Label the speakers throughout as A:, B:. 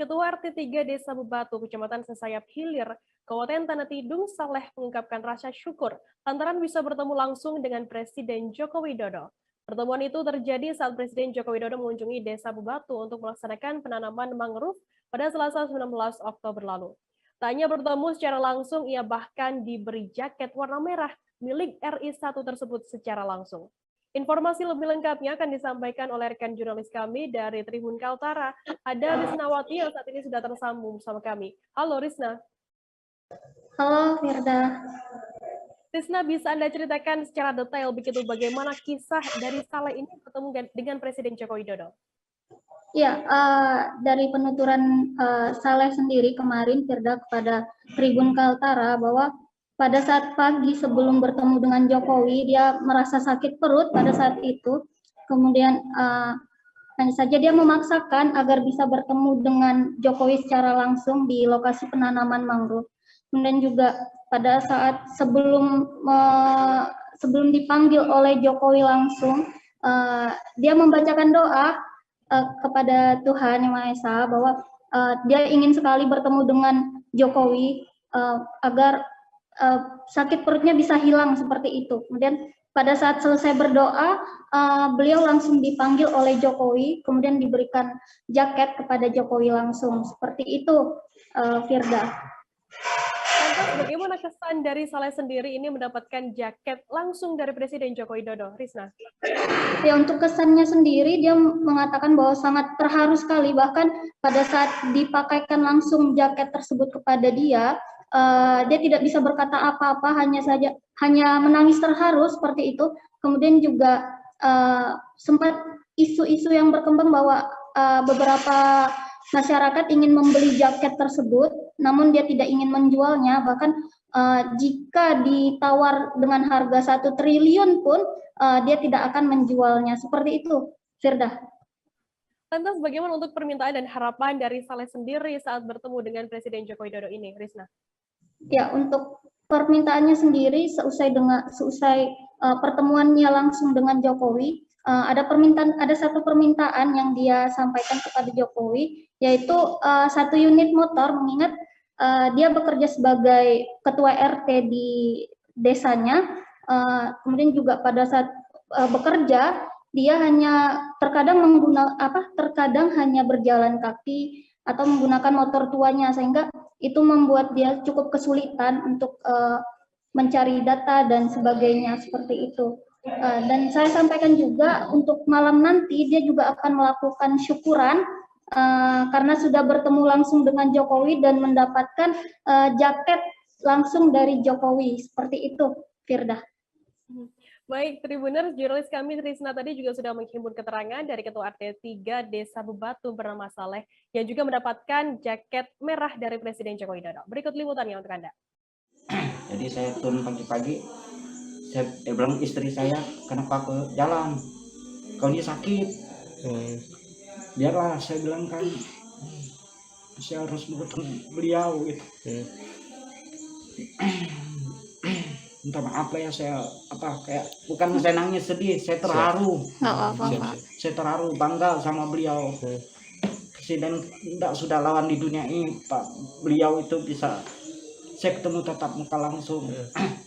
A: Ketua RT 3 Desa Bebatu, Kecamatan Sesayap Hilir, Kabupaten Tanah Tidung, Saleh mengungkapkan rasa syukur lantaran bisa bertemu langsung dengan Presiden Joko Widodo. Pertemuan itu terjadi saat Presiden Joko Widodo mengunjungi Desa Bebatu untuk melaksanakan penanaman mangrove pada Selasa 19 Oktober lalu. Tak hanya bertemu secara langsung, ia bahkan diberi jaket warna merah milik RI1 tersebut secara langsung. Informasi lebih lengkapnya akan disampaikan oleh rekan jurnalis kami dari Tribun Kaltara. Ada Risnawati yang saat ini sudah tersambung bersama kami. Halo Risna.
B: Halo Firda.
A: Risna, bisa Anda ceritakan secara detail begitu bagaimana kisah dari Saleh ini bertemu dengan Presiden Joko Widodo?
B: Ya, dari penuturan Saleh sendiri kemarin Firda kepada Tribun Kaltara bahwa pada saat pagi sebelum bertemu dengan Jokowi dia merasa sakit perut pada saat itu. Kemudian hanya saja dia memaksakan agar bisa bertemu dengan Jokowi secara langsung di lokasi penanaman mangrove. Kemudian juga pada saat sebelum dipanggil oleh Jokowi langsung, dia membacakan doa kepada Tuhan Yang Maha Esa bahwa dia ingin sekali bertemu dengan Jokowi agar sakit perutnya bisa hilang seperti itu. Kemudian pada saat selesai berdoa, beliau langsung dipanggil oleh Jokowi, kemudian diberikan jaket kepada Jokowi langsung. Seperti itu, Firda.
A: Lantas bagaimana kesan dari Saleh sendiri ini mendapatkan jaket langsung dari Presiden Joko Widodo, Risna?
B: Ya, untuk kesannya sendiri dia mengatakan bahwa sangat terharu sekali, bahkan pada saat dipakaikan langsung jaket tersebut kepada dia tidak bisa berkata apa-apa, hanya menangis terharu seperti itu. Kemudian juga sempat isu-isu yang berkembang bahwa beberapa masyarakat ingin membeli jaket tersebut, namun dia tidak ingin menjualnya. Bahkan jika ditawar dengan harga 1 triliun pun dia tidak akan menjualnya. Seperti itu, Firda.
A: Lantas bagaimana untuk permintaan dan harapan dari Saleh sendiri saat bertemu dengan Presiden Joko Widodo ini, Risna?
B: Ya, untuk permintaannya sendiri seusai pertemuannya langsung dengan Jokowi, ada satu permintaan yang dia sampaikan kepada Jokowi, yaitu 1 unit motor, mengingat dia bekerja sebagai ketua RT di desanya. Kemudian juga pada saat bekerja dia hanya terkadang hanya berjalan kaki atau menggunakan motor tuanya, sehingga itu membuat dia cukup kesulitan untuk mencari data dan sebagainya seperti itu. Dan saya sampaikan juga untuk malam nanti dia juga akan melakukan syukuran karena sudah bertemu langsung dengan Jokowi dan mendapatkan jaket langsung dari Jokowi. Seperti itu, Firda.
A: Baik, Tribuners, jurnalis kami Risna tadi juga sudah menghimpun keterangan dari Ketua RT 3 Desa Bebatu bernama Saleh yang juga mendapatkan jaket merah dari Presiden Joko Widodo. Berikut liputannya untuk Anda.
C: Jadi saya turun pagi-pagi, saya bilang istri saya, kenapa ke jalan? Kalau dia sakit, biarlah, saya bilang kan, saya harus bertemu beliau gitu. Minta maaf lah ya, saya kayak bukan saya nangis sedih, saya terharu. Saya terharu, bangga sama beliau. Presiden tidak sudah lawan di dunia ini, Pak. Beliau itu bisa saya ketemu tatap muka langsung.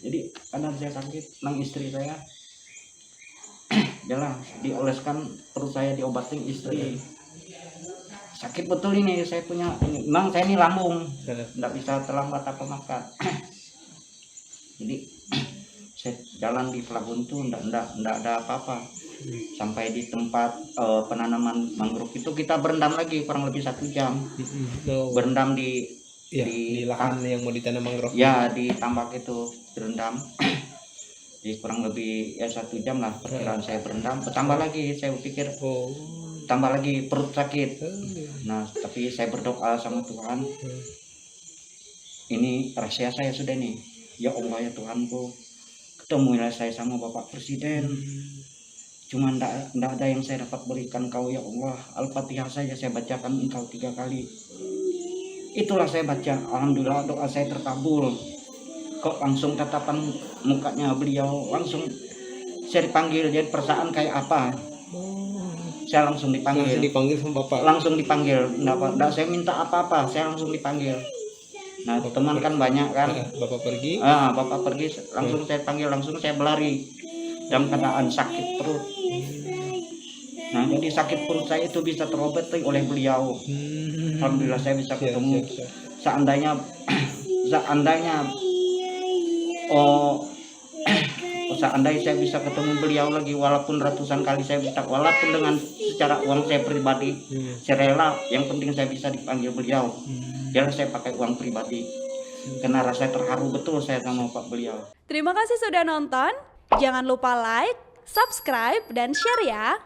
C: Jadi karena saya sakit, nang istri saya jalan dioleskan, perut saya diobatin istri. Sakit betul ini, saya punya ini. Memang saya ini lambung, tidak bisa terlambat apa makan. Jadi saya jalan di pelabuhan itu enggak ada apa-apa. Sampai di tempat penanaman mangrove itu kita berendam lagi kurang lebih 1 jam. Berendam di
D: lahan yang mau ditanam mangrove.
C: Ya, di tambak itu berendam. Jadi kurang lebih 1 jam lah perkiraan saya berendam. Bertambah lagi, saya pikir tambah lagi perut sakit. Nah, tapi saya berdoa sama Tuhan. Ini rahasia saya sudah nih. Ya Allah ya Tuhanku, ketemulah saya sama Bapak Presiden. Cuma enggak ada yang saya dapat berikan Kau ya Allah. Al-Fatihah saja saya bacakan Engkau 3 kali. Itulah saya baca. Alhamdulillah doa saya terkabul. Kok langsung tatapan mukanya beliau, langsung saya dipanggil, jadi perasaan kayak apa. saya langsung dipanggil.
D: Langsung dipanggil sama bapak.
C: Langsung dipanggil. Nggak saya minta apa-apa, saya langsung dipanggil. Nah teman kan banyak kan.
D: Bapak pergi.
C: Bapak pergi, langsung saya panggil, langsung saya berlari dalam keadaan sakit perut. Nah jadi sakit perut saya itu bisa terobati oleh beliau. Alhamdulillah saya bisa ketemu. Seandainya seandainya saya bisa ketemu beliau lagi, walaupun ratusan kali saya bisa, walaupun dengan secara uang saya pribadi, saya rela, yang penting saya bisa dipanggil beliau. Jangan saya pakai uang pribadi, karena rasa terharu betul saya sama Pak beliau.
E: Terima kasih sudah nonton. Jangan lupa like, subscribe, dan share ya.